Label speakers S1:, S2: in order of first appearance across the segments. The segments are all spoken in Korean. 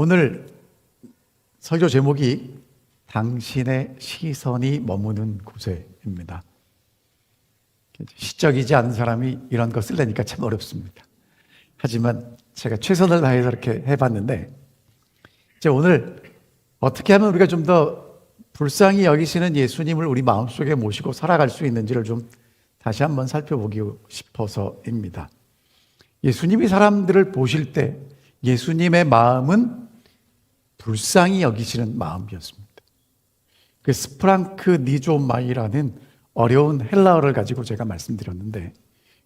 S1: 오늘 설교 제목이 당신의 시선이 머무는 곳에입니다. 시적이지 않은 사람이 이런 거 쓰려니까 참 어렵습니다. 하지만 제가 최선을 다해서 이렇게 해봤는데, 이제 오늘 어떻게 하면 우리가 좀 더 불쌍히 여기시는 예수님을 우리 마음속에 모시고 살아갈 수 있는지를 좀 다시 한번 살펴보기 싶어서입니다. 예수님이 사람들을 보실 때 예수님의 마음은 불쌍히 여기시는 마음이었습니다. 그 스프랑크 니조마이라는 어려운 헬라어를 가지고 제가 말씀드렸는데,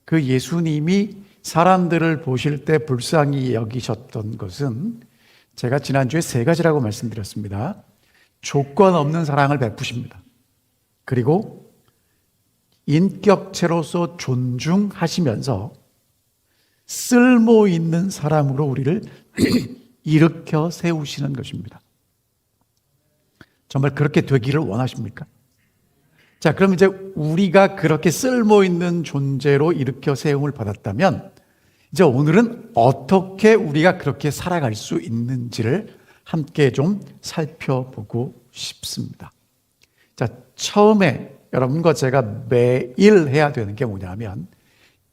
S1: 그 예수님이 사람들을 보실 때 불쌍히 여기셨던 것은 제가 지난주에 3가지라고 말씀드렸습니다. 조건 없는 사랑을 베푸십니다. 그리고 인격체로서 존중하시면서 쓸모 있는 사람으로 우리를 일으켜 세우시는 것입니다. 정말 그렇게 되기를 원하십니까? 자, 그럼 이제 우리가 그렇게 쓸모 있는 존재로 일으켜 세움을 받았다면, 이제 오늘은 어떻게 우리가 그렇게 살아갈 수 있는지를 함께 좀 살펴보고 싶습니다. 자, 처음에 여러분과 제가 매일 해야 되는 게 뭐냐면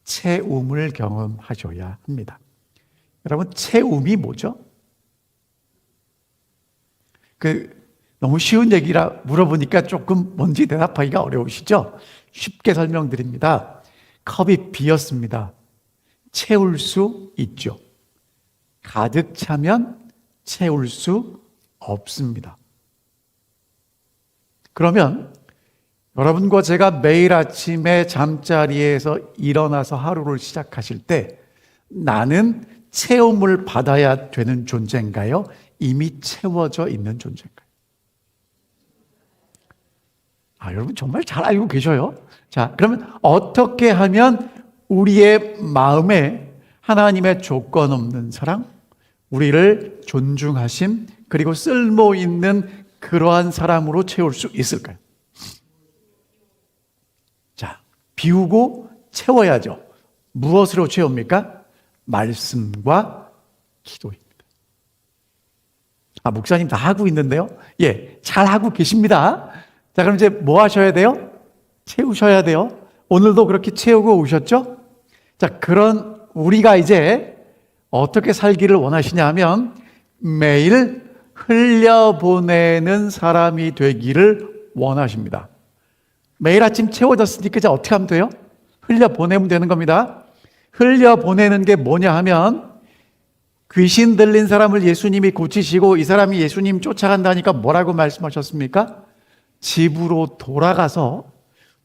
S1: 체움을 경험하셔야 합니다. 여러분, 체움이 뭐죠? 너무 쉬운 얘기라 물어보니까 조금 뭔지 대답하기가 어려우시죠? 쉽게 설명드립니다. 컵이 비었습니다. 채울 수 있죠. 가득 차면 채울 수 없습니다. 그러면 여러분과 제가 매일 아침에 잠자리에서 일어나서 하루를 시작하실 때 나는 체험을 받아야 되는 존재인가요? 이미 채워져 있는 존재인가요? 여러분 정말 잘 알고 계셔요. 자, 그러면 어떻게 하면 우리의 마음에 하나님의 조건 없는 사랑, 우리를 존중하심, 그리고 쓸모 있는 그러한 사람으로 채울 수 있을까요? 자, 비우고 채워야죠. 무엇으로 채웁니까? 말씀과 기도입니다. 목사님 다 하고 있는데요? 예, 잘 하고 계십니다. 자, 그럼 이제 뭐 하셔야 돼요? 채우셔야 돼요. 오늘도 그렇게 채우고 오셨죠? 자, 그런 우리가 이제 어떻게 살기를 원하시냐 하면 매일 흘려보내는 사람이 되기를 원하십니다. 매일 아침 채워졌으니까 이제 어떻게 하면 돼요? 흘려보내면 되는 겁니다. 흘려보내는 게 뭐냐 하면, 귀신 들린 사람을 예수님이 고치시고 이 사람이 예수님 쫓아간다니까 뭐라고 말씀하셨습니까? 집으로 돌아가서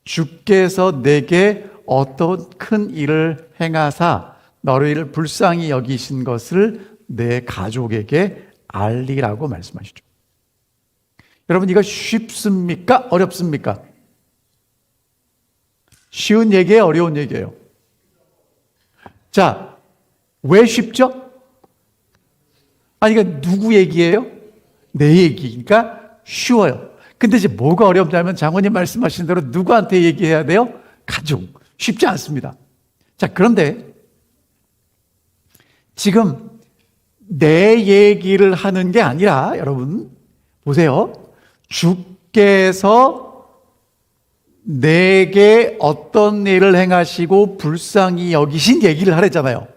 S1: 주께서 내게 어떤 큰 일을 행하사 너희를 불쌍히 여기신 것을 내 가족에게 알리라고 말씀하시죠. 여러분, 이거 쉽습니까? 어렵습니까? 쉬운 얘기예요? 어려운 얘기예요? 자, 왜 쉽죠? 그러니까 누구 얘기예요? 내 얘기니까 쉬워요. 근데 이제 뭐가 어렵냐면 장모님 말씀하신 대로 누구한테 얘기해야 돼요? 가족. 쉽지 않습니다. 자, 그런데 지금 내 얘기를 하는 게 아니라, 여러분 보세요. 주께서 내게 어떤 일을 행하시고 불쌍히 여기신 얘기를 하랬잖아요.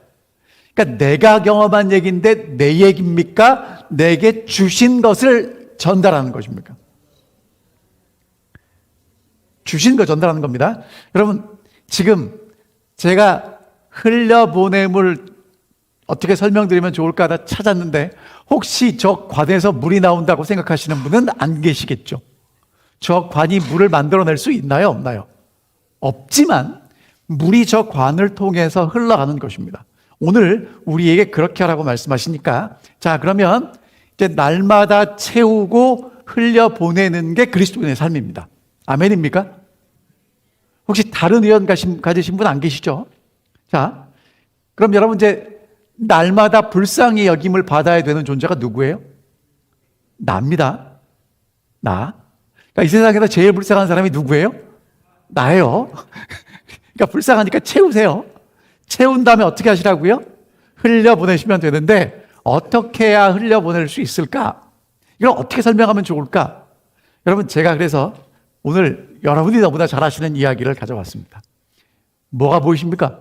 S1: 그러니까 내가 경험한 얘기인데 내 얘기입니까? 내게 주신 것을 전달하는 것입니까? 주신 거 전달하는 겁니다. 여러분, 지금 제가 흘려보냄을 어떻게 설명드리면 좋을까 하다 찾았는데, 혹시 저 관에서 물이 나온다고 생각하시는 분은 안 계시겠죠? 저 관이 물을 만들어낼 수 있나요? 없나요? 없지만 물이 저 관을 통해서 흘러가는 것입니다. 오늘 우리에게 그렇게 하라고 말씀하시니까, 자, 그러면 이제 날마다 채우고 흘려보내는 게 그리스도인의 삶입니다. 아멘입니까? 혹시 다른 의견 가지신 분 안 계시죠? 자, 그럼 여러분 이제 날마다 불쌍히 여김을 받아야 되는 존재가 누구예요? 나입니다. 나. 그러니까 이 세상에서 제일 불쌍한 사람이 누구예요? 나예요. 그러니까 불쌍하니까 채우세요. 채운 다음에 어떻게 하시라고요? 흘려보내시면 되는데, 어떻게 해야 흘려보낼 수 있을까? 이걸 어떻게 설명하면 좋을까? 여러분, 제가 그래서 오늘 여러분이 너무나 잘 아시는 이야기를 가져왔습니다. 뭐가 보이십니까?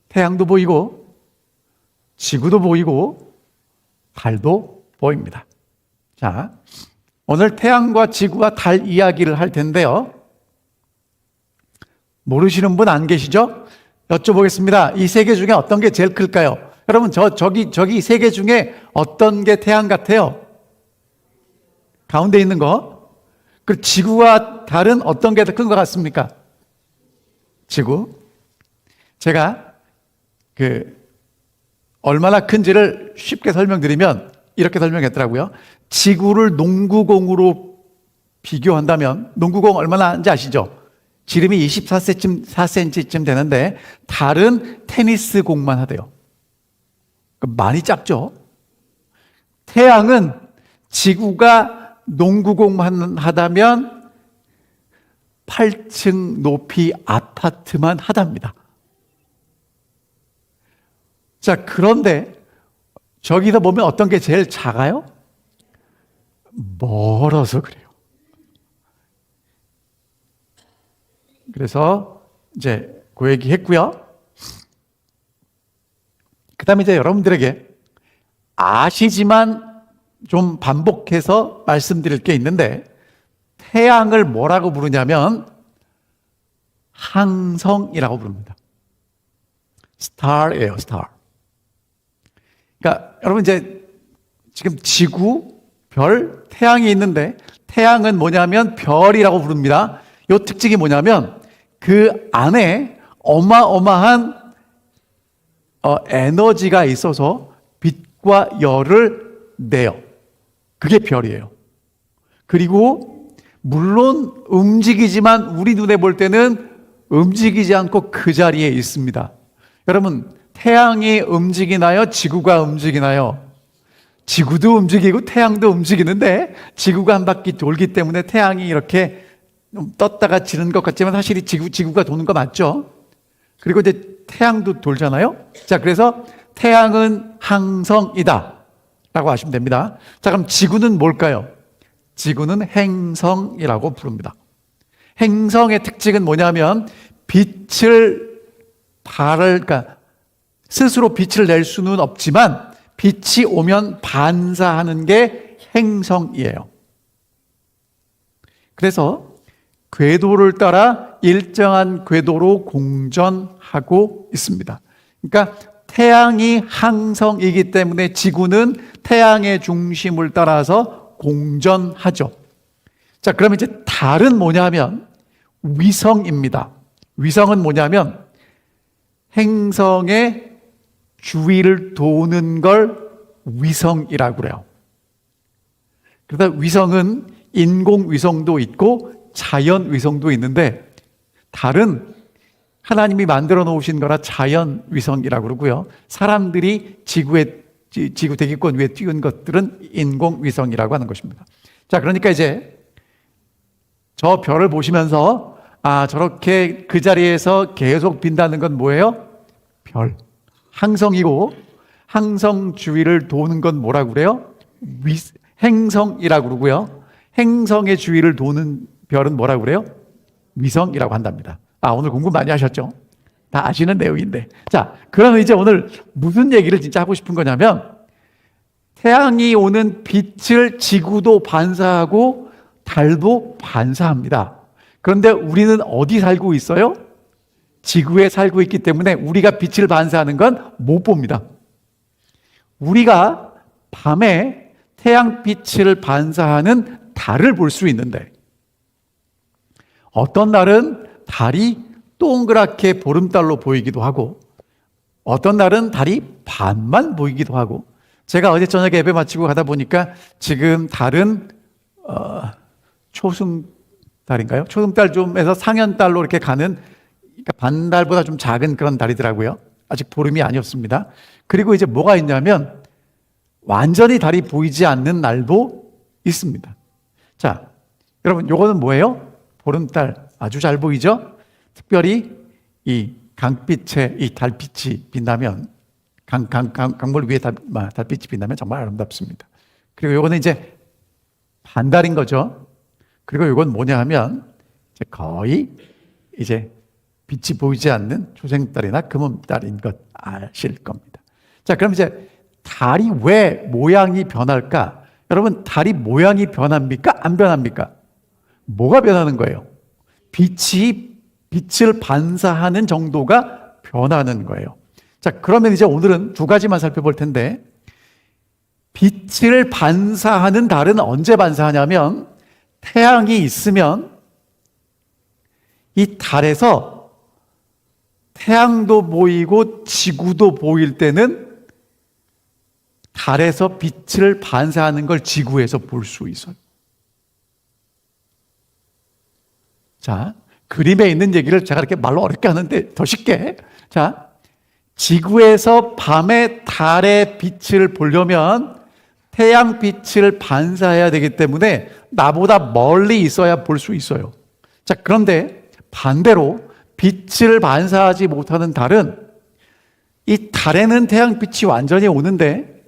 S1: 태양도 보이고 지구도 보이고 달도 보입니다. 자, 오늘 태양과 지구와 달 이야기를 할 텐데요. 모르시는 분 안 계시죠? 여쭤보겠습니다. 이 세 개 중에 어떤 게 제일 클까요? 여러분, 저기 세 개 중에 어떤 게 태양 같아요? 가운데 있는 거. 그리고 지구와 달은 어떤 게 더 큰 것 같습니까? 지구. 제가 얼마나 큰지를 쉽게 설명드리면 이렇게 설명했더라고요. 지구를 농구공으로 비교한다면, 농구공 얼마나 한지 아시죠? 지름이 24cm 되는데 달은 테니스 공만 하대요. 많이 작죠? 태양은 지구가 농구공만 하다면 8층 높이 아파트만 하답니다. 자, 그런데 저기서 보면 어떤 게 제일 작아요? 멀어서 그래요. 그래서 이제 그 얘기 했고요. 그 다음에 이제 여러분들에게 아시지만 좀 반복해서 말씀드릴 게 있는데, 태양을 뭐라고 부르냐면 항성이라고 부릅니다. star예요, star. 그러니까 여러분, 이제 지금 지구, 별, 태양이 있는데 태양은 뭐냐면 별이라고 부릅니다. 이 특징이 뭐냐면 그 안에 어마어마한 에너지가 있어서 빛과 열을 내요. 그게 별이에요. 그리고 물론 움직이지만 우리 눈에 볼 때는 움직이지 않고 그 자리에 있습니다. 여러분, 태양이 움직이나요? 지구가 움직이나요? 지구도 움직이고 태양도 움직이는데 지구가 한 바퀴 돌기 때문에 태양이 이렇게 떴다가 지는 것 같지만 사실이 지구가 도는 거 맞죠? 그리고 이제 태양도 돌잖아요. 자, 그래서 태양은 항성이다 라고 하시면 됩니다. 자, 그럼 지구는 뭘까요? 지구는 행성이라고 부릅니다. 행성의 특징은 뭐냐면 빛을 그러니까 스스로 빛을 낼 수는 없지만 빛이 오면 반사하는 게 행성이에요. 그래서 궤도를 따라 일정한 궤도로 공전하고 있습니다. 그러니까 태양이 항성이기 때문에 지구는 태양의 중심을 따라서 공전하죠. 자, 그러면 이제 달은 뭐냐면 위성입니다. 위성은 뭐냐면 행성의 주위를 도는 걸 위성이라고 그래요. 그러다 위성은 인공위성도 있고 자연위성도 있는데 달은 하나님이 만들어 놓으신 거라 자연위성이라고 그러고요. 사람들이 지구 대기권 위에 띄운 것들은 인공위성이라고 하는 것입니다. 자, 그러니까 이제 저 별을 보시면서 저렇게 그 자리에서 계속 빈다는 건 뭐예요? 별. 항성이고 항성 주위를 도는 건 뭐라고 그래요? 행성이라고 그러고요. 행성의 주위를 도는 별은 뭐라고 그래요? 위성이라고 한답니다. 오늘 공부 많이 하셨죠? 다 아시는 내용인데. 자, 그러면 이제 오늘 무슨 얘기를 진짜 하고 싶은 거냐면 태양이 오는 빛을 지구도 반사하고 달도 반사합니다. 그런데 우리는 어디 살고 있어요? 지구에 살고 있기 때문에 우리가 빛을 반사하는 건 못 봅니다. 우리가 밤에 태양빛을 반사하는 달을 볼 수 있는데 어떤 날은 달이 동그랗게 보름달로 보이기도 하고 어떤 날은 달이 반만 보이기도 하고 제가 어제 저녁에 예배 마치고 가다 보니까 지금 달은 초승달인가요? 초승달 좀에서 상현달로 이렇게 가는 그러니까 반달보다 좀 작은 그런 달이더라고요. 아직 보름이 아니었습니다. 그리고 이제 뭐가 있냐면 완전히 달이 보이지 않는 날도 있습니다. 자, 여러분 요거는 뭐예요? 보름달 아주 잘 보이죠? 특별히 이 강빛에 이 달빛이 빛나면 강물 위에 달빛이 빛나면 정말 아름답습니다. 그리고 요거는 이제 반달인 거죠. 그리고 요건 뭐냐 하면 이제 거의 이제 빛이 보이지 않는 초생달이나 금음달인 것 아실 겁니다. 자, 그럼 이제 달이 왜 모양이 변할까? 여러분, 달이 모양이 변합니까? 안 변합니까? 뭐가 변하는 거예요? 빛을 반사하는 정도가 변하는 거예요. 자, 그러면 이제 오늘은 두 가지만 살펴볼 텐데, 빛을 반사하는 달은 언제 반사하냐면, 태양이 있으면 이 달에서 태양도 보이고 지구도 보일 때는 달에서 빛을 반사하는 걸 지구에서 볼 수 있어요. 자, 그림에 있는 얘기를 제가 이렇게 말로 어렵게 하는데 더 쉽게. 자, 지구에서 밤에 달의 빛을 보려면 태양빛을 반사해야 되기 때문에 나보다 멀리 있어야 볼 수 있어요. 자, 그런데 반대로 빛을 반사하지 못하는 달은 이 달에는 태양빛이 완전히 오는데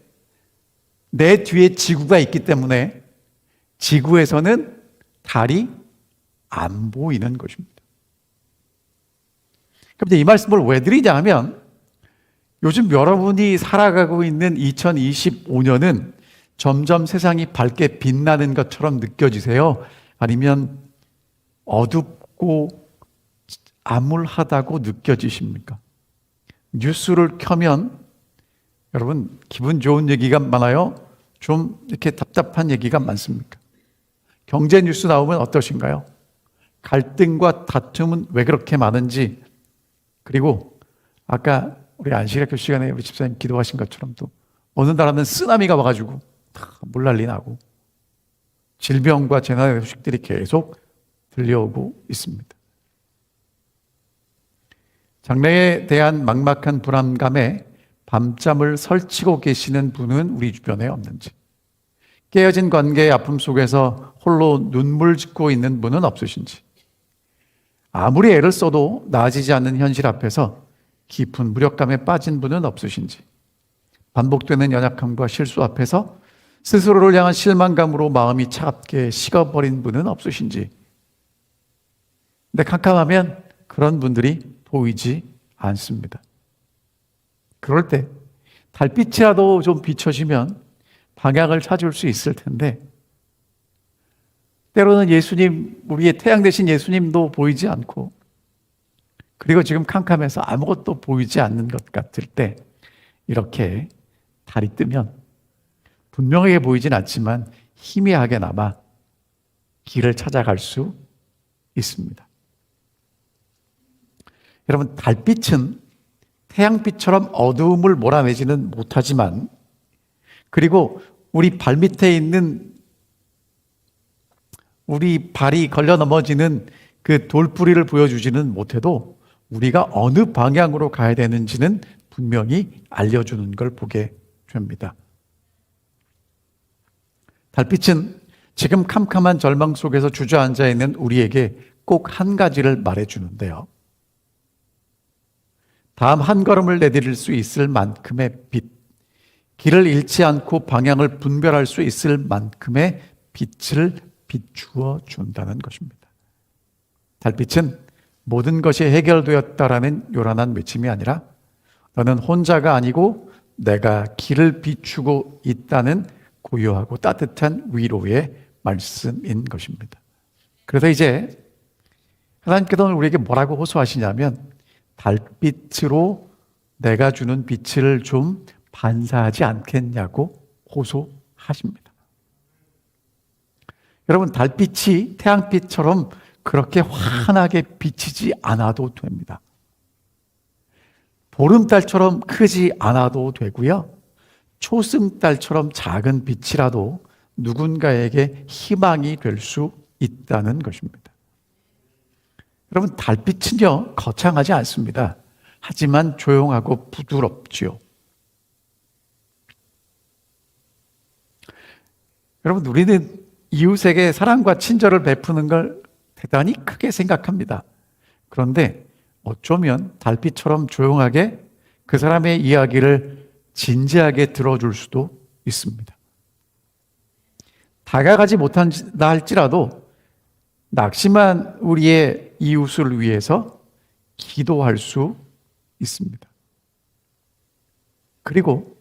S1: 내 뒤에 지구가 있기 때문에 지구에서는 달이 안 보이는 것입니다. 그럼 이제 이 말씀을 왜 드리냐 하면 요즘 여러분이 살아가고 있는 2025년은 점점 세상이 밝게 빛나는 것처럼 느껴지세요? 아니면 어둡고 암울하다고 느껴지십니까? 뉴스를 켜면 여러분 기분 좋은 얘기가 많아요? 좀 이렇게 답답한 얘기가 많습니까? 경제 뉴스 나오면 어떠신가요? 갈등과 다툼은 왜 그렇게 많은지, 그리고 아까 우리 안식일학교 시간에 우리 집사님 기도하신 것처럼 또 어느 나라는 쓰나미가 와가지고 물난리 나고 질병과 재난의 소식들이 계속 들려오고 있습니다. 장래에 대한 막막한 불안감에 밤잠을 설치고 계시는 분은 우리 주변에 없는지, 깨어진 관계의 아픔 속에서 홀로 눈물 짓고 있는 분은 없으신지, 아무리 애를 써도 나아지지 않는 현실 앞에서 깊은 무력감에 빠진 분은 없으신지, 반복되는 연약함과 실수 앞에서 스스로를 향한 실망감으로 마음이 차갑게 식어버린 분은 없으신지. 근데 캄캄하면 그런 분들이 보이지 않습니다. 그럴 때 달빛이라도 좀 비춰지면 방향을 찾을 수 있을 텐데, 때로는 예수님, 우리의 태양 되신 예수님도 보이지 않고, 그리고 지금 캄캄해서 아무것도 보이지 않는 것 같을 때 이렇게 달이 뜨면 분명하게 보이진 않지만 희미하게나마 길을 찾아갈 수 있습니다. 여러분, 달빛은 태양빛처럼 어두움을 몰아내지는 못하지만, 그리고 우리 발밑에 있는 우리 발이 걸려 넘어지는 그 돌뿌리를 보여주지는 못해도 우리가 어느 방향으로 가야 되는지는 분명히 알려주는 걸 보게 됩니다. 달빛은 지금 캄캄한 절망 속에서 주저앉아 있는 우리에게 꼭 한 가지를 말해주는데요. 다음 한 걸음을 내디딜 수 있을 만큼의 빛, 길을 잃지 않고 방향을 분별할 수 있을 만큼의 빛을 비추어 준다는 것입니다. 달빛은 모든 것이 해결되었다라는 요란한 외침이 아니라 너는 혼자가 아니고 내가 길을 비추고 있다는 고요하고 따뜻한 위로의 말씀인 것입니다. 그래서 이제 하나님께서는 우리에게 뭐라고 호소하시냐면 달빛으로 내가 주는 빛을 좀 반사하지 않겠냐고 호소하십니다. 여러분, 달빛이 태양빛처럼 그렇게 환하게 비치지 않아도 됩니다. 보름달처럼 크지 않아도 되고요. 초승달처럼 작은 빛이라도 누군가에게 희망이 될 수 있다는 것입니다. 여러분, 달빛은요, 거창하지 않습니다. 하지만 조용하고 부드럽지요. 여러분, 우리는 이웃에게 사랑과 친절을 베푸는 걸 대단히 크게 생각합니다. 그런데 어쩌면 달빛처럼 조용하게 그 사람의 이야기를 진지하게 들어줄 수도 있습니다. 다가가지 못한다 할지라도 낙심한 우리의 이웃을 위해서 기도할 수 있습니다. 그리고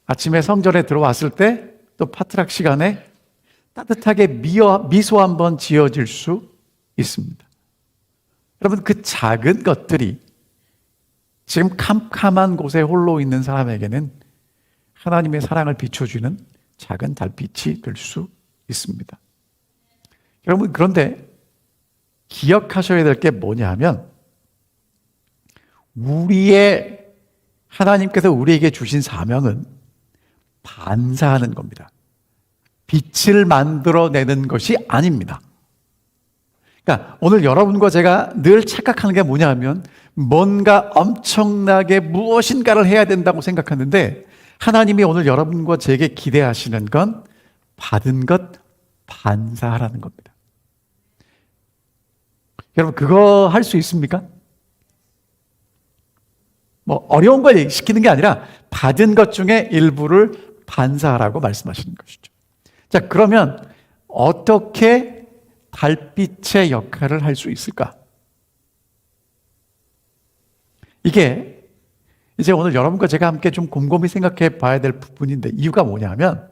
S1: 아침에 성전에 들어왔을 때 또 파트락 시간에 따뜻하게 미소 한번 지어질 수 있습니다. 여러분, 그 작은 것들이 지금 캄캄한 곳에 홀로 있는 사람에게는 하나님의 사랑을 비춰주는 작은 달빛이 될 수 있습니다. 여러분, 그런데 기억하셔야 될 게 뭐냐 하면 하나님께서 우리에게 주신 사명은 반사하는 겁니다. 빛을 만들어내는 것이 아닙니다. 그러니까 오늘 여러분과 제가 늘 착각하는 게 뭐냐 하면 뭔가 엄청나게 무엇인가를 해야 된다고 생각하는데 하나님이 오늘 여러분과 제게 기대하시는 건 받은 것 반사하라는 겁니다. 여러분, 그거 할 수 있습니까? 뭐 어려운 걸 시키는 게 아니라 받은 것 중에 일부를 반사하라고 말씀하시는 것이죠. 자, 그러면 어떻게 달빛의 역할을 할 수 있을까? 이게 이제 오늘 여러분과 제가 함께 좀 곰곰이 생각해 봐야 될 부분인데 이유가 뭐냐면,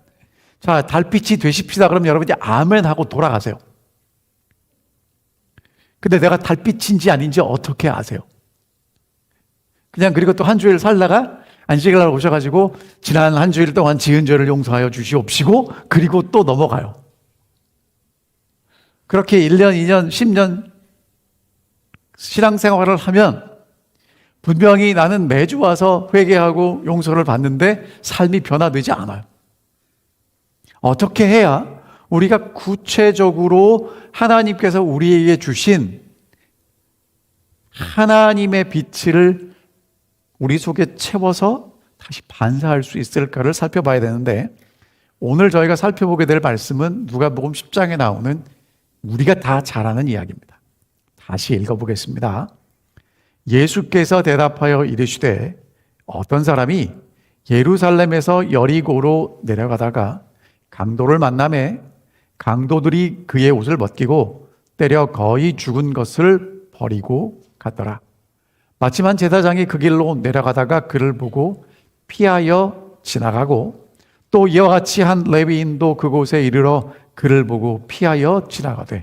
S1: 자, 달빛이 되십시다 그러면 여러분이 아멘 하고 돌아가세요. 근데 내가 달빛인지 아닌지 어떻게 아세요? 그냥 그리고 또 한 주일 살다가 안식일 날 오셔가지고 지난 한 주일 동안 지은 죄를 용서하여 주시옵시고 그리고 또 넘어가요. 그렇게 1년, 2년, 10년 신앙생활을 하면 분명히 나는 매주 와서 회개하고 용서를 받는데 삶이 변화되지 않아요. 어떻게 해야 우리가 구체적으로 하나님께서 우리에게 주신 하나님의 빛을 우리 속에 채워서 다시 반사할 수 있을까를 살펴봐야 되는데, 오늘 저희가 살펴보게 될 말씀은 누가복음 10장에 나오는 우리가 다 잘 아는 이야기입니다. 다시 읽어보겠습니다. 예수께서 대답하여 이르시되 어떤 사람이 예루살렘에서 여리고로 내려가다가 강도를 만나매 강도들이 그의 옷을 벗기고 때려 거의 죽은 것을 버리고 갔더라. 마침 한 제사장이 그 길로 내려가다가 그를 보고 피하여 지나가고 또 이와 같이 한 레위인도 그곳에 이르러 그를 보고 피하여 지나가되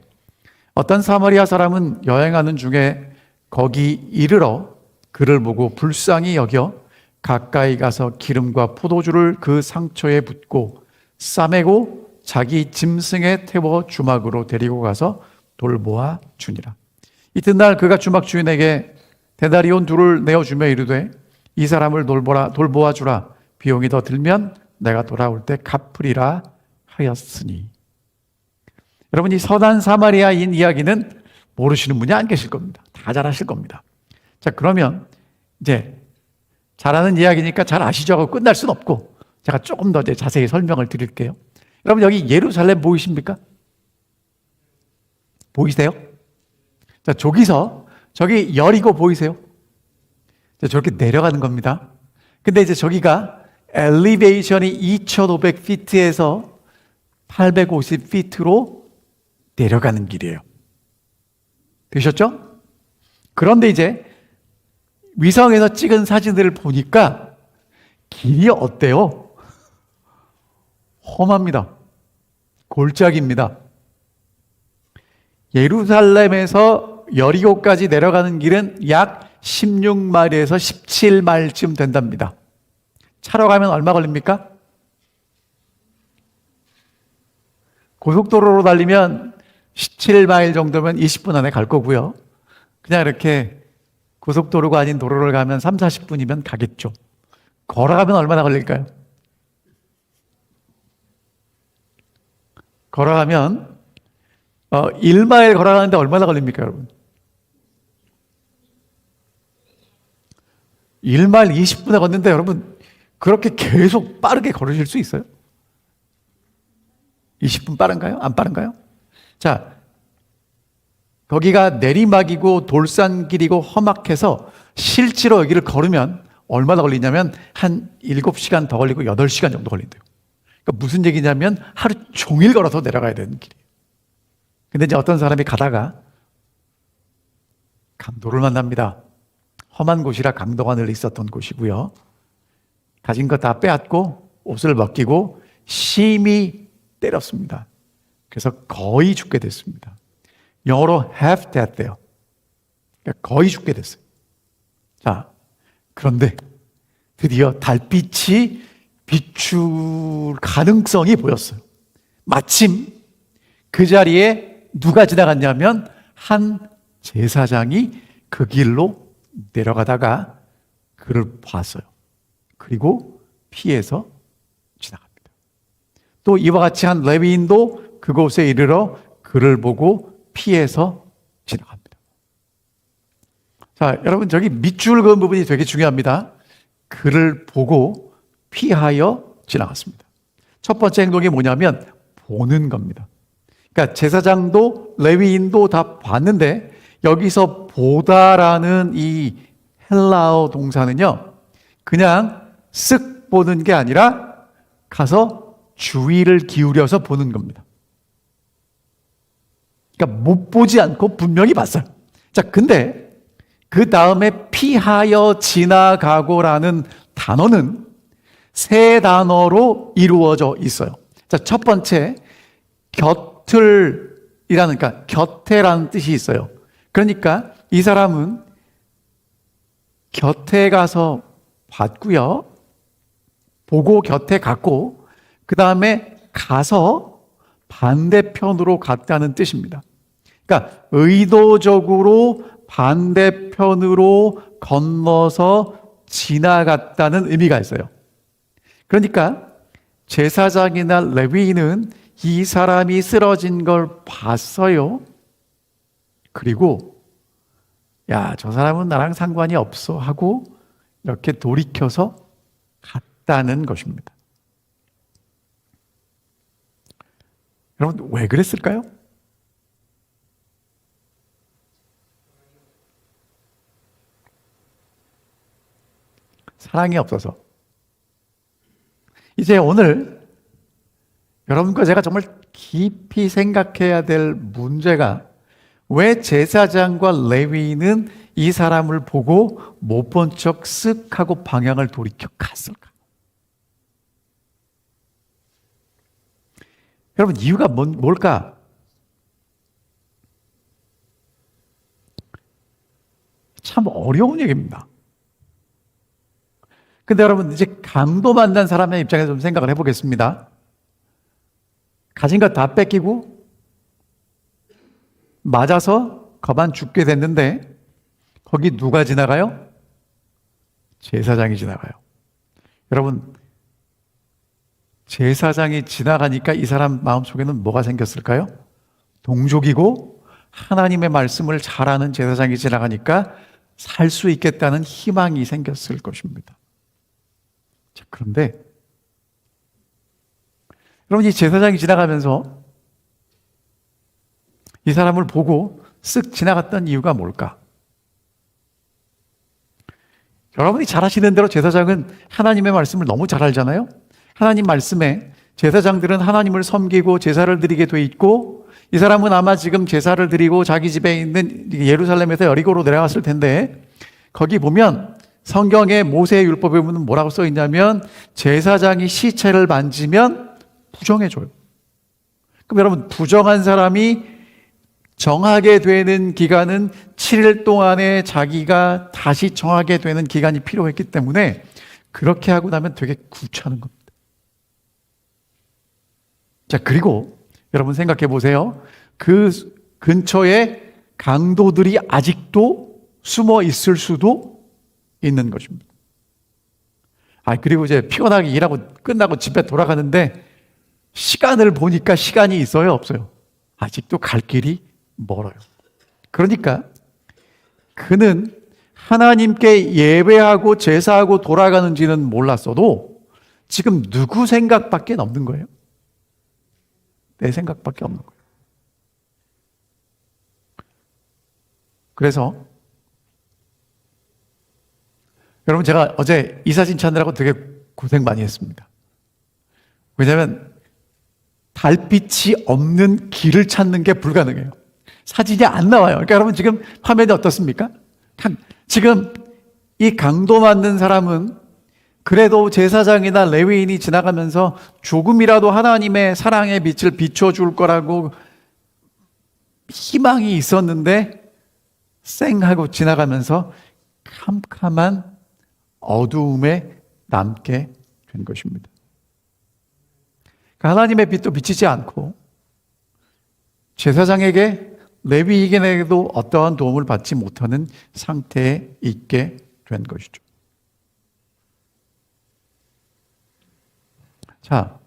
S1: 어떤 사마리아 사람은 여행하는 중에 거기 이르러 그를 보고 불쌍히 여겨 가까이 가서 기름과 포도주를 그 상처에 붓고 싸매고 자기 짐승에 태워 주막으로 데리고 가서 돌보아 주니라. 이튿날 그가 주막 주인에게 데나리온 둘을 내어주며 이르되 이 사람을 돌보아 주라. 비용이 더 들면 내가 돌아올 때 갚으리라 하였으니. 여러분, 이 선한 사마리아인 이야기는 모르시는 분이 안 계실 겁니다. 다 잘 아실 겁니다. 자, 그러면 이제 잘 아는 이야기니까 잘 아시죠 하고 끝날 수는 없고 제가 조금 더 자세히 설명을 드릴게요. 여러분, 여기 예루살렘 보이십니까? 보이세요? 자, 저기 여리고 보이세요? 자, 저렇게 내려가는 겁니다. 근데 이제 저기가 엘리베이션이 2,500피트에서 850피트로 내려가는 길이에요. 되셨죠? 그런데 이제 위성에서 찍은 사진들을 보니까 길이 어때요? 험합니다. 골짜기입니다. 예루살렘에서 여리고까지 내려가는 길은 약 16마일에서 17마일쯤 된답니다. 차로 가면 얼마 걸립니까? 고속도로로 달리면 17마일 정도면 20분 안에 갈 거고요. 그냥 이렇게 고속도로가 아닌 도로를 가면 3, 40분이면 가겠죠. 걸어가면 얼마나 걸릴까요? 걸어가면 1마일 걸어가는데 얼마나 걸립니까, 여러분? 1마일 20분에 걷는데 여러분 그렇게 계속 빠르게 걸으실 수 있어요? 20분 빠른가요? 안 빠른가요? 자, 거기가 내리막이고 돌산길이고 험악해서 실제로 여기를 걸으면 얼마나 걸리냐면 한 7시간 더 걸리고 8시간 정도 걸린대요. 그러니까 무슨 얘기냐면 하루 종일 걸어서 내려가야 되는 길이에요. 근데 이제 어떤 사람이 가다가 강도를 만납니다. 험한 곳이라 강도가 늘 있었던 곳이고요. 가진 거 다 빼앗고 옷을 벗기고 심히 때렸습니다. 그래서 거의 죽게 됐습니다. 영어로 half death예요. 그러니까 거의 죽게 됐어요. 자, 그런데 드디어 달빛이 비출 가능성이 보였어요. 마침 그 자리에 누가 지나갔냐면 한 제사장이 그 길로 내려가다가 그를 봤어요. 그리고 피해서 지나갑니다. 또 이와 같이 한 레위인도 그곳에 이르러 그를 보고 피해서 지나갑니다. 자, 여러분 저기 밑줄 그은 부분이 되게 중요합니다. 그를 보고 피하여 지나갔습니다. 첫 번째 행동이 뭐냐면 보는 겁니다. 그러니까 제사장도 레위인도 다 봤는데 여기서 보다라는 이 헬라어 동사는요, 그냥 쓱 보는 게 아니라 가서 주의를 기울여서 보는 겁니다. 그러니까 못 보지 않고 분명히 봤어요. 자, 근데 그 다음에 피하여 지나가고라는 단어는 세 단어로 이루어져 있어요. 자, 첫 번째 곁을이라는, 그러니까 곁에라는 뜻이 있어요. 그러니까 이 사람은 곁에 가서 봤고요. 보고 곁에 갔고 그 다음에 가서 반대편으로 갔다는 뜻입니다. 그러니까 의도적으로 반대편으로 건너서 지나갔다는 의미가 있어요. 그러니까 제사장이나 레위인은 이 사람이 쓰러진 걸 봤어요. 그리고 야, 저 사람은 나랑 상관이 없어 하고 이렇게 돌이켜서 갔다는 것입니다. 여러분, 왜 그랬을까요? 사랑이 없어서. 이제 오늘 여러분과 제가 정말 깊이 생각해야 될 문제가 왜 제사장과 레위인은 이 사람을 보고 못 본 척 쓱 하고 방향을 돌이켜 갔을까? 여러분, 이유가 뭘까? 참 어려운 얘기입니다. 근데 여러분, 이제 강도 만난 사람의 입장에서 좀 생각을 해보겠습니다. 가진 거 다 뺏기고 맞아서 거반 죽게 됐는데 거기 누가 지나가요? 제사장이 지나가요. 여러분, 제사장이 지나가니까 이 사람 마음속에는 뭐가 생겼을까요? 동족이고 하나님의 말씀을 잘 아는 제사장이 지나가니까 살 수 있겠다는 희망이 생겼을 것입니다. 자, 그런데 여러분, 이 제사장이 지나가면서 이 사람을 보고 쓱 지나갔던 이유가 뭘까? 여러분이 잘 아시는 대로 제사장은 하나님의 말씀을 너무 잘 알잖아요. 하나님 말씀에 제사장들은 하나님을 섬기고 제사를 드리게 돼 있고, 이 사람은 아마 지금 제사를 드리고 자기 집에 있는 예루살렘에서 여리고로 내려갔을 텐데, 거기 보면 성경의 모세의 율법에 보면 뭐라고 써 있냐면 제사장이 시체를 만지면 부정해줘요. 그럼 여러분, 부정한 사람이 정하게 되는 기간은 7일 동안에 자기가 다시 정하게 되는 기간이 필요했기 때문에 그렇게 하고 나면 되게 구차는 겁니다. 자, 그리고 여러분 생각해 보세요. 그 근처에 강도들이 아직도 숨어 있을 수도 있는 것입니다. 그리고 이제 피곤하게 일하고 끝나고 집에 돌아가는데 시간을 보니까 시간이 있어요, 없어요? 아직도 갈 길이 멀어요. 그러니까 그는 하나님께 예배하고 제사하고 돌아가는지는 몰랐어도 지금 누구 생각밖에 없는 거예요? 내 생각밖에 없는 거예요. 그래서 여러분, 제가 어제 이 사진 찾느라고 되게 고생 많이 했습니다. 왜냐하면 달빛이 없는 길을 찾는 게 불가능해요. 사진이 안 나와요. 그러니까 여러분, 지금 화면이 어떻습니까? 지금 이 강도 맞는 사람은 그래도 제사장이나 레위인이 지나가면서 조금이라도 하나님의 사랑의 빛을 비춰줄 거라고 희망이 있었는데 쌩하고 지나가면서 캄캄한 어두움에 남게 된 것입니다. 하나님의 빛도 비치지 않고 제사장에게 레위인에게도 어떠한 도움을 받지 못하는 상태에 있게 된 것이죠. 자,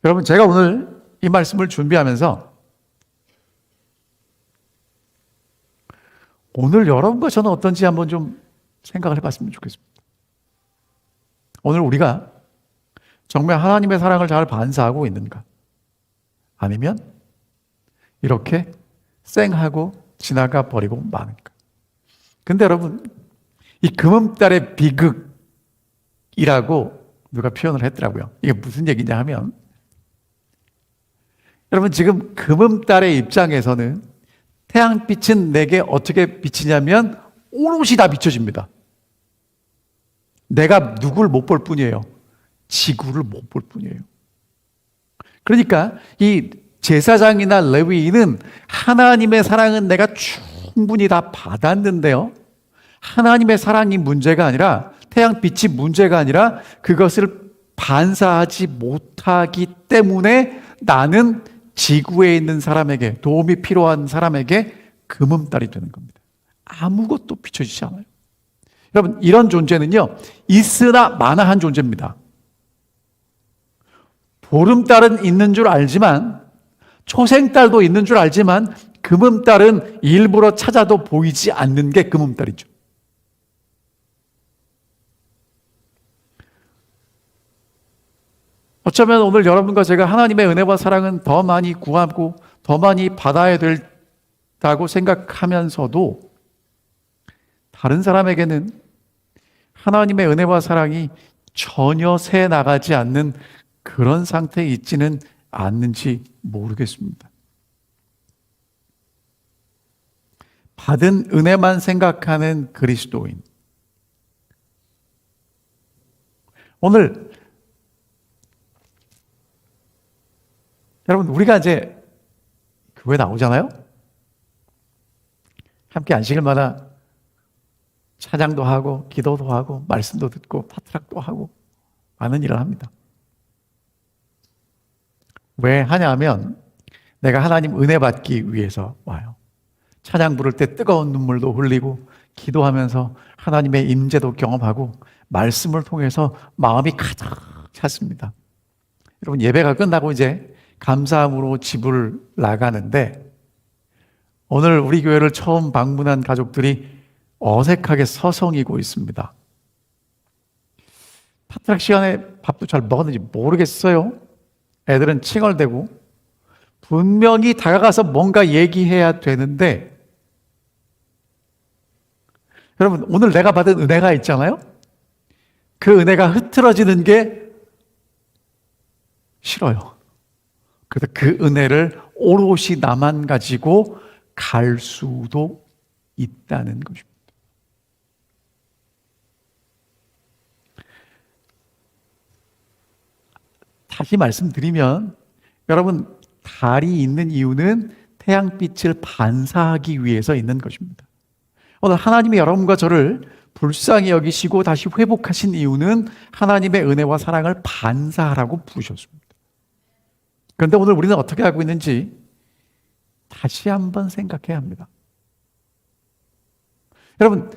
S1: 여러분, 제가 오늘 이 말씀을 준비하면서 오늘 여러분과 저는 어떤지 한번 좀 생각을 해봤으면 좋겠습니다. 오늘 우리가 정말 하나님의 사랑을 잘 반사하고 있는가? 아니면 이렇게 쌩하고 지나가 버리고 마는가? 근데 여러분, 이 금음달의 비극이라고 누가 표현을 했더라고요. 이게 무슨 얘기냐 하면, 여러분, 지금 금음달의 입장에서는 태양빛은 내게 어떻게 비치냐면 오롯이 다 비춰집니다. 내가 누굴 못 볼 뿐이에요. 지구를 못 볼 뿐이에요. 그러니까 이 제사장이나 레위인은 하나님의 사랑은 내가 충분히 다 받았는데요, 하나님의 사랑이 문제가 아니라, 태양빛이 문제가 아니라 그것을 반사하지 못하기 때문에 나는 지구에 있는 사람에게, 도움이 필요한 사람에게 금음달이 되는 겁니다. 아무것도 비춰지지 않아요. 여러분, 이런 존재는요, 있으나 마나한 존재입니다. 보름달은 있는 줄 알지만, 초생달도 있는 줄 알지만, 금음달은 일부러 찾아도 보이지 않는 게 금음달이죠. 어쩌면 오늘 여러분과 제가 하나님의 은혜와 사랑은 더 많이 구하고 더 많이 받아야 된다고 생각하면서도 다른 사람에게는 하나님의 은혜와 사랑이 전혀 새 나가지 않는 그런 상태에 있지는 않는지 모르겠습니다. 받은 은혜만 생각하는 그리스도인. 오늘 여러분, 우리가 이제 교회 나오잖아요? 함께 안식일마다 찬양도 하고 기도도 하고 말씀도 듣고 파트락도 하고 많은 일을 합니다. 왜 하냐면 내가 하나님 은혜 받기 위해서 와요. 찬양 부를 때 뜨거운 눈물도 흘리고 기도하면서 하나님의 임재도 경험하고 말씀을 통해서 마음이 가득 찼습니다. 여러분, 예배가 끝나고 이제 감사함으로 집을 나가는데 오늘 우리 교회를 처음 방문한 가족들이 어색하게 서성이고 있습니다. 파트락 시간에 밥도 잘 먹었는지 모르겠어요. 애들은 칭얼대고 분명히 다가가서 뭔가 얘기해야 되는데, 여러분, 오늘 내가 받은 은혜가 있잖아요. 그 은혜가 흐트러지는 게 싫어요. 그래서 그 은혜를 오롯이 나만 가지고 갈 수도 있다는 것입니다. 다시 말씀드리면, 여러분, 달이 있는 이유는 태양빛을 반사하기 위해서 있는 것입니다. 오늘 하나님이 여러분과 저를 불쌍히 여기시고 다시 회복하신 이유는 하나님의 은혜와 사랑을 반사하라고 부르셨습니다. 그런데 오늘 우리는 어떻게 하고 있는지 다시 한번 생각해야 합니다. 여러분,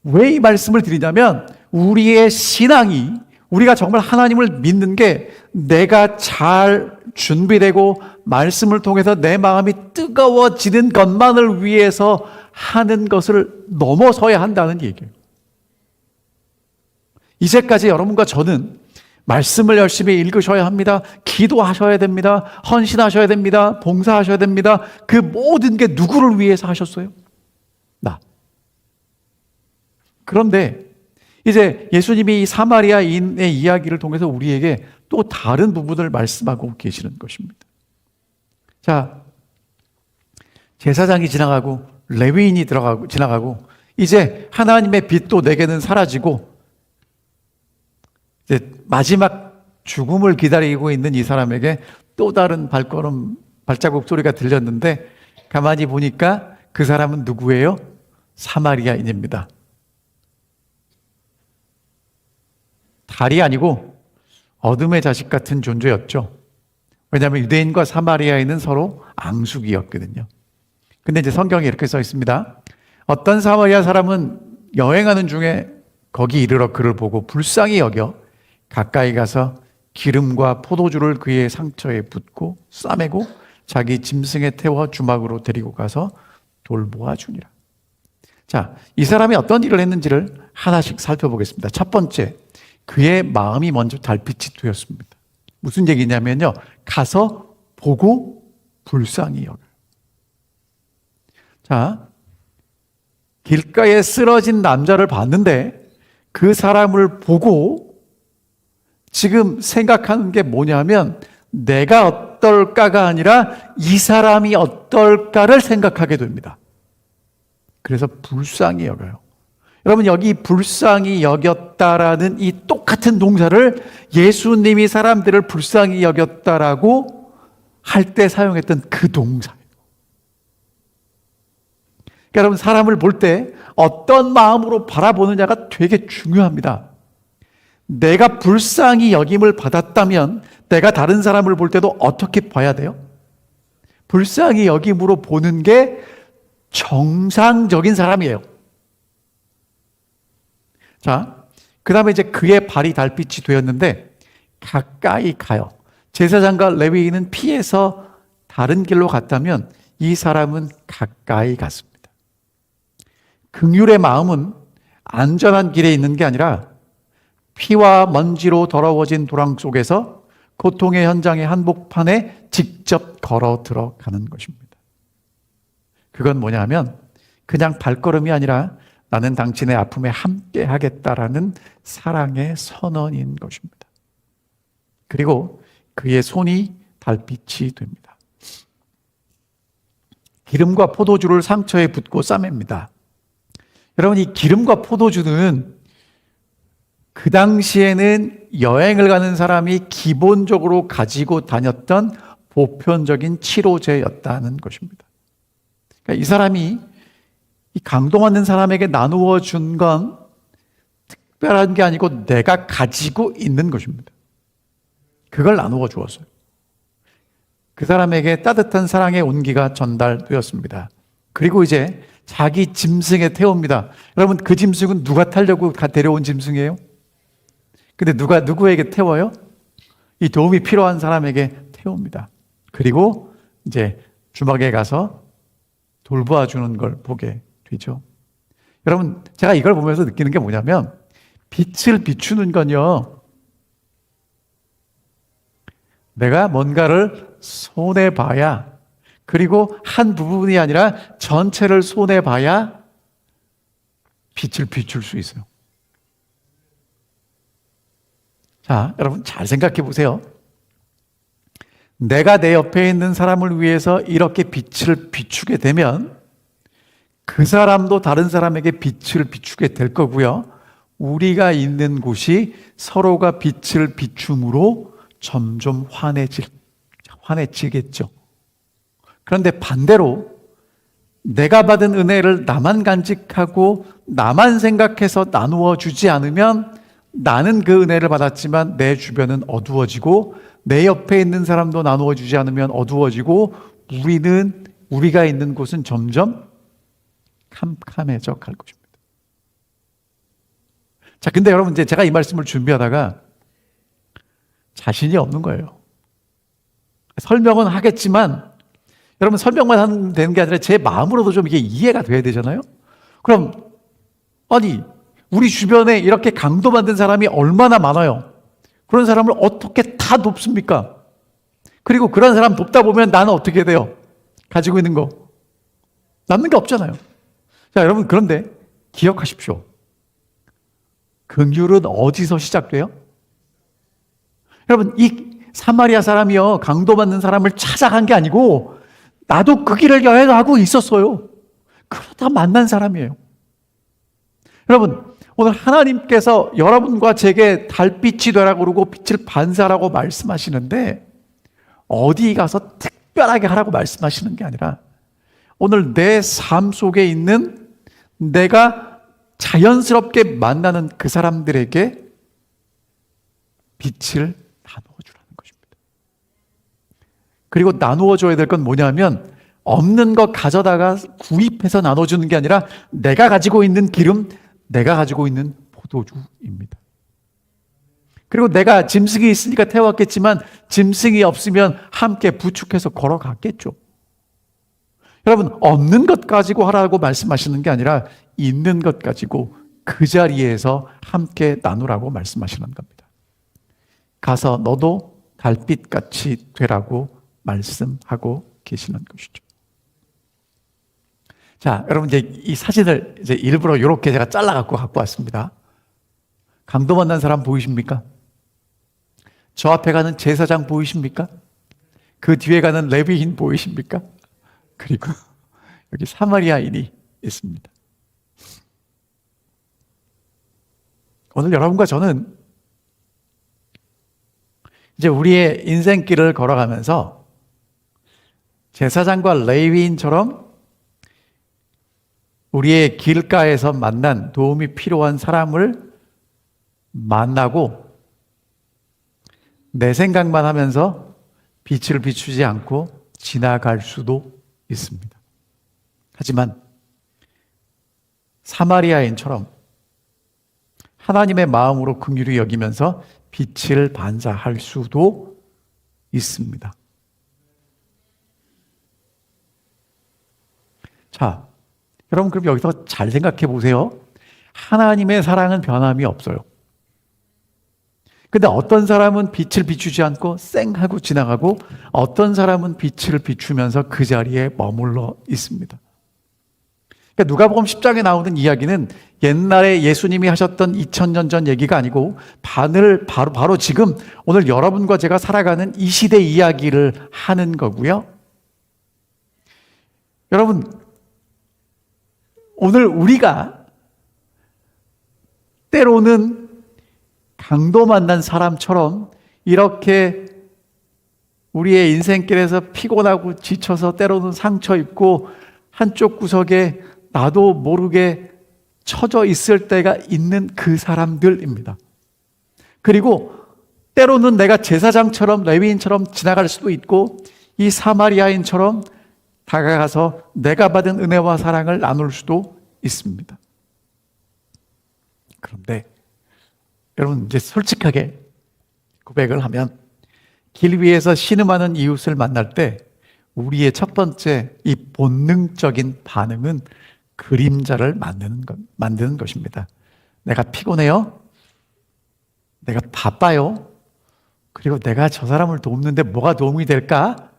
S1: 왜 이 말씀을 드리냐면 우리의 신앙이, 우리가 정말 하나님을 믿는 게 내가 잘 준비되고 말씀을 통해서 내 마음이 뜨거워지는 것만을 위해서 하는 것을 넘어서야 한다는 얘기예요. 이제까지 여러분과 저는 말씀을 열심히 읽으셔야 합니다. 기도하셔야 됩니다. 헌신하셔야 됩니다. 봉사하셔야 됩니다. 그 모든 게 누구를 위해서 하셨어요? 나. 그런데 이제 예수님이 이 사마리아인의 이야기를 통해서 우리에게 또 다른 부분을 말씀하고 계시는 것입니다. 자, 제사장이 지나가고 레위인이 지나가고 이제 하나님의 빛도 내게는 사라지고 이제 마지막 죽음을 기다리고 있는 이 사람에게 또 다른 발자국 소리가 들렸는데 가만히 보니까 그 사람은 누구예요? 사마리아인입니다. 달이 아니고 어둠의 자식 같은 존재였죠. 왜냐하면 유대인과 사마리아인은 서로 앙숙이었거든요. 근데 이제 성경에 이렇게 써 있습니다. 어떤 사마리아 사람은 여행하는 중에 거기 이르러 그를 보고 불쌍히 여겨 가까이 가서 기름과 포도주를 그의 상처에 붓고 싸매고 자기 짐승에 태워 주막으로 데리고 가서 돌보아 주니라. 자, 이 사람이 어떤 일을 했는지를 하나씩 살펴보겠습니다. 첫 번째, 그의 마음이 먼저 달빛이 되었습니다. 무슨 얘기냐면요, 가서 보고 불쌍히 여겨요. 자, 길가에 쓰러진 남자를 봤는데 그 사람을 보고 지금 생각하는 게 뭐냐면 내가 어떨까가 아니라 이 사람이 어떨까를 생각하게 됩니다. 그래서 불쌍히 여겨요. 여러분, 여기 불쌍히 여겼다라는 이 똑같은 동사를 예수님이 사람들을 불쌍히 여겼다라고 할 때 사용했던 그 동사예요. 그러니까 여러분, 사람을 볼 때 어떤 마음으로 바라보느냐가 되게 중요합니다. 내가 불쌍히 여김을 받았다면 내가 다른 사람을 볼 때도 어떻게 봐야 돼요? 불쌍히 여김으로 보는 게 정상적인 사람이에요. 자, 그 다음에 이제 그의 발이 달빛이 되었는데 가까이 가요. 제사장과 레위인은 피해서 다른 길로 갔다면 이 사람은 가까이 갔습니다. 긍휼의 마음은 안전한 길에 있는 게 아니라 피와 먼지로 더러워진 도랑 속에서 고통의 현장의 한복판에 직접 걸어 들어가는 것입니다. 그건 뭐냐면 그냥 발걸음이 아니라 나는 당신의 아픔에 함께 하겠다라는 사랑의 선언인 것입니다. 그리고 그의 손이 달빛이 됩니다. 기름과 포도주를 상처에 붓고 싸맵니다. 여러분, 이 기름과 포도주는 그 당시에는 여행을 가는 사람이 기본적으로 가지고 다녔던 보편적인 치료제였다는 것입니다. 그러니까 이 사람이 이 강동하는 사람에게 나누어 준 건 특별한 게 아니고 내가 가지고 있는 것입니다. 그걸 나누어 주었어요. 그 사람에게 따뜻한 사랑의 온기가 전달되었습니다. 그리고 이제 자기 짐승에 태웁니다. 여러분, 그 짐승은 누가 타려고 데려온 짐승이에요? 근데 누구에게 태워요? 이 도움이 필요한 사람에게 태웁니다. 그리고 이제 주막에 가서 돌보아 주는 걸 보게 되죠. 여러분, 제가 이걸 보면서 느끼는 게 뭐냐면 빛을 비추는 건요, 내가 뭔가를 손에 봐야, 그리고 한 부분이 아니라 전체를 손에 봐야 빛을 비출 수 있어요. 자, 여러분 잘 생각해 보세요. 내가 내 옆에 있는 사람을 위해서 이렇게 빛을 비추게 되면 그 사람도 다른 사람에게 빛을 비추게 될 거고요. 우리가 있는 곳이 서로가 빛을 비춤으로 점점 환해지겠죠. 그런데 반대로 내가 받은 은혜를 나만 간직하고 나만 생각해서 나누어 주지 않으면 나는 그 은혜를 받았지만 내 주변은 어두워지고 내 옆에 있는 사람도 나누어 주지 않으면 어두워지고 우리가 있는 곳은 점점 캄캄해져 갈 것입니다. 자, 근데 여러분, 이제 제가 이 말씀을 준비하다가 자신이 없는 거예요. 설명은 하겠지만 여러분, 설명만 하면 되는 게 아니라 제 마음으로도 좀 이게 이해가 돼야 되잖아요. 그럼 아니, 우리 주변에 이렇게 강도받는 사람이 얼마나 많아요. 그런 사람을 어떻게 다 돕습니까? 그리고 그런 사람 돕다 보면 나는 어떻게 돼요? 가지고 있는 거 남는 게 없잖아요. 자, 여러분, 그런데 기억하십시오. 긍휼은 어디서 시작돼요? 여러분, 이 사마리아 사람이요, 강도받는 사람을 찾아간 게 아니고 나도 그 길을 여행하고 있었어요. 그러다 만난 사람이에요. 여러분, 오늘 하나님께서 여러분과 제게 달빛이 되라고 그러고 빛을 반사하라고 말씀하시는데 어디 가서 특별하게 하라고 말씀하시는 게 아니라 오늘 내 삶 속에 있는 내가 자연스럽게 만나는 그 사람들에게 빛을 나누어 주라는 것입니다. 그리고 나누어 줘야 될 건 뭐냐면 없는 것 가져다가 구입해서 나눠주는 게 아니라 내가 가지고 있는 기름, 내가 가지고 있는 포도주입니다. 그리고 내가 짐승이 있으니까 태웠겠지만 짐승이 없으면 함께 부축해서 걸어갔겠죠. 여러분, 없는 것 가지고 하라고 말씀하시는 게 아니라 있는 것 가지고 그 자리에서 함께 나누라고 말씀하시는 겁니다. 가서 너도 달빛같이 되라고 말씀하고 계시는 것이죠. 자, 여러분, 이제 이 사진을 이제 일부러 이렇게 제가 잘라갖고 갖고 왔습니다. 강도 만난 사람 보이십니까? 저 앞에 가는 제사장 보이십니까? 그 뒤에 가는 레위인 보이십니까? 그리고 여기 사마리아인이 있습니다. 오늘 여러분과 저는 이제 우리의 인생길을 걸어가면서 제사장과 레위인처럼 우리의 길가에서 만난 도움이 필요한 사람을 만나고 내 생각만 하면서 빛을 비추지 않고 지나갈 수도 있습니다. 하지만 사마리아인처럼 하나님의 마음으로 긍휼히 여기면서 빛을 반사할 수도 있습니다. 자, 여러분, 그럼 여기서 잘 생각해 보세요. 하나님의 사랑은 변함이 없어요. 근데 어떤 사람은 빛을 비추지 않고 쌩하고 지나가고 어떤 사람은 빛을 비추면서 그 자리에 머물러 있습니다. 그러니까 누가복음 10장에 나오는 이야기는 옛날에 예수님이 하셨던 2000년 전 얘기가 아니고 바로 지금 오늘 여러분과 제가 살아가는 이 시대 이야기를 하는 거고요. 여러분, 오늘 우리가 때로는 강도 만난 사람처럼 이렇게 우리의 인생길에서 피곤하고 지쳐서 때로는 상처 입고 한쪽 구석에 나도 모르게 처져 있을 때가 있는 그 사람들입니다. 그리고 때로는 내가 제사장처럼 레위인처럼 지나갈 수도 있고 이 사마리아인처럼 다가가서 내가 받은 은혜와 사랑을 나눌 수도 있습니다. 그런데 여러분, 이제 솔직하게 고백을 하면 길 위에서 신음하는 이웃을 만날 때 우리의 첫 번째 이 본능적인 반응은 그림자를 만드는 것입니다. 내가 피곤해요. 내가 바빠요. 그리고 내가 저 사람을 돕는데 뭐가 도움이 될까?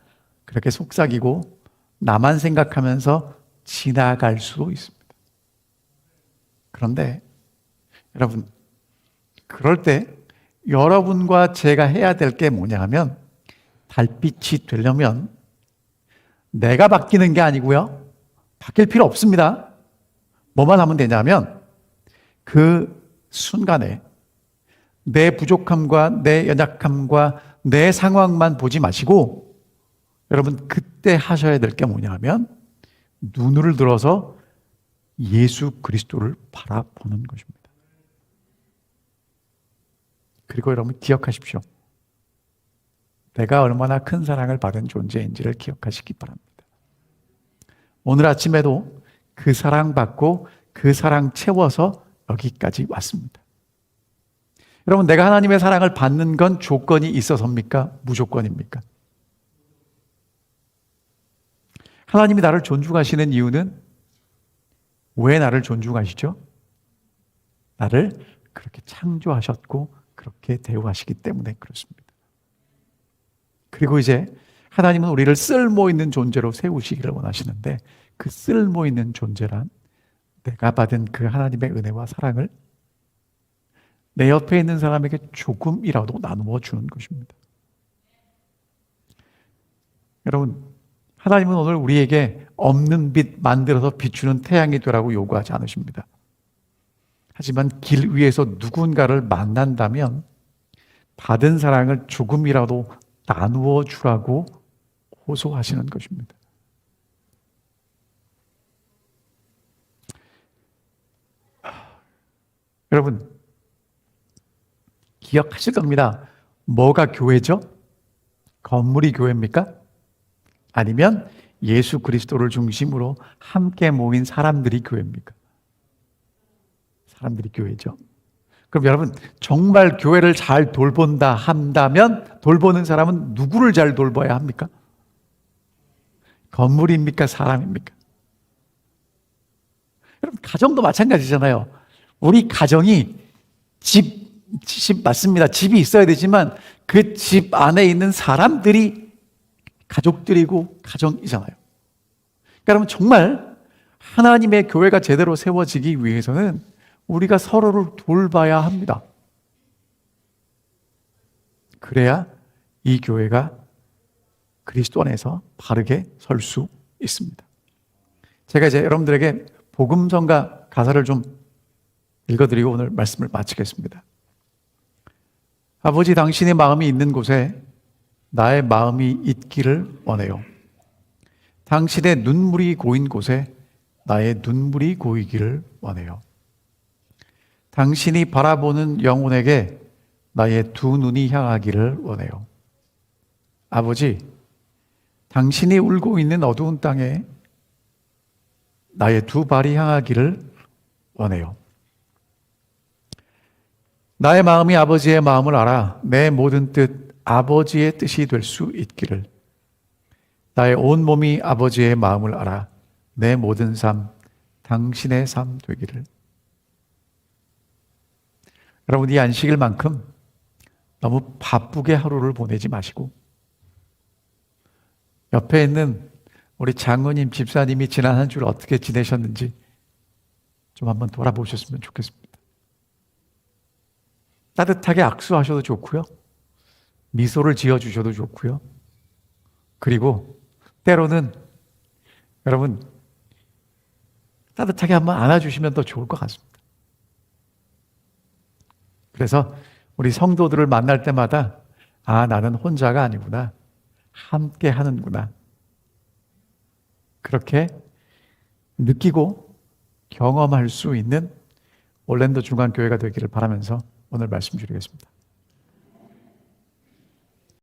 S1: 그렇게 속삭이고 나만 생각하면서 지나갈 수도 있습니다. 그런데 여러분, 그럴 때 여러분과 제가 해야 될 게 뭐냐 하면 달빛이 되려면 내가 바뀌는 게 아니고요. 바뀔 필요 없습니다. 뭐만 하면 되냐면 그 순간에 내 부족함과 내 연약함과 내 상황만 보지 마시고 여러분 그때 하셔야 될 게 뭐냐 하면 눈을 들어서 예수 그리스도를 바라보는 것입니다. 그리고 여러분 기억하십시오. 내가 얼마나 큰 사랑을 받은 존재인지를 기억하시기 바랍니다. 오늘 아침에도 그 사랑 받고 그 사랑 채워서 여기까지 왔습니다. 여러분, 내가 하나님의 사랑을 받는 건 조건이 있어서입니까? 무조건입니까? 하나님이 나를 존중하시는 이유는 왜 나를 존중하시죠? 나를 그렇게 창조하셨고 그렇게 대우하시기 때문에 그렇습니다. 그리고 이제 하나님은 우리를 쓸모 있는 존재로 세우시기를 원하시는데 그 쓸모 있는 존재란 내가 받은 그 하나님의 은혜와 사랑을 내 옆에 있는 사람에게 조금이라도 나누어 주는 것입니다. 여러분, 하나님은 오늘 우리에게 없는 빛 만들어서 비추는 태양이 되라고 요구하지 않으십니다. 하지만 길 위에서 누군가를 만난다면 받은 사랑을 조금이라도 나누어 주라고 호소하시는 것입니다. 여러분, 기억하실 겁니다. 뭐가 교회죠? 건물이 교회입니까? 아니면 예수 그리스도를 중심으로 함께 모인 사람들이 교회입니까? 사람들이 교회죠. 그럼 여러분, 정말 교회를 잘 돌본다 한다면 돌보는 사람은 누구를 잘 돌봐야 합니까? 건물입니까? 사람입니까? 여러분, 가정도 마찬가지잖아요. 우리 가정이 집 맞습니다. 집이 있어야 되지만 그 집 안에 있는 사람들이 가족들이고 가정이잖아요. 여러분, 정말 하나님의 교회가 제대로 세워지기 위해서는 우리가 서로를 돌봐야 합니다. 그래야 이 교회가 그리스도 안에서 바르게 설 수 있습니다. 제가 이제 여러분들에게 복음성가 가사를 좀 읽어드리고 오늘 말씀을 마치겠습니다. 아버지, 당신의 마음이 있는 곳에 나의 마음이 있기를 원해요. 당신의 눈물이 고인 곳에 나의 눈물이 고이기를 원해요. 당신이 바라보는 영혼에게 나의 두 눈이 향하기를 원해요. 아버지, 당신이 울고 있는 어두운 땅에 나의 두 발이 향하기를 원해요. 나의 마음이 아버지의 마음을 알아 내 모든 뜻 아버지의 뜻이 될 수 있기를. 나의 온 몸이 아버지의 마음을 알아 내 모든 삶 당신의 삶 되기를. 여러분, 이 안식일만큼 너무 바쁘게 하루를 보내지 마시고 옆에 있는 우리 장로님, 집사님이 지난 한 주를 어떻게 지내셨는지 좀 한번 돌아보셨으면 좋겠습니다. 따뜻하게 악수하셔도 좋고요. 미소를 지어주셔도 좋고요. 그리고 때로는 여러분 따뜻하게 한번 안아주시면 더 좋을 것 같습니다. 그래서 우리 성도들을 만날 때마다 아, 나는 혼자가 아니구나. 함께 하는구나. 그렇게 느끼고 경험할 수 있는 올랜도 중앙교회가 되기를 바라면서 오늘 말씀 드리겠습니다.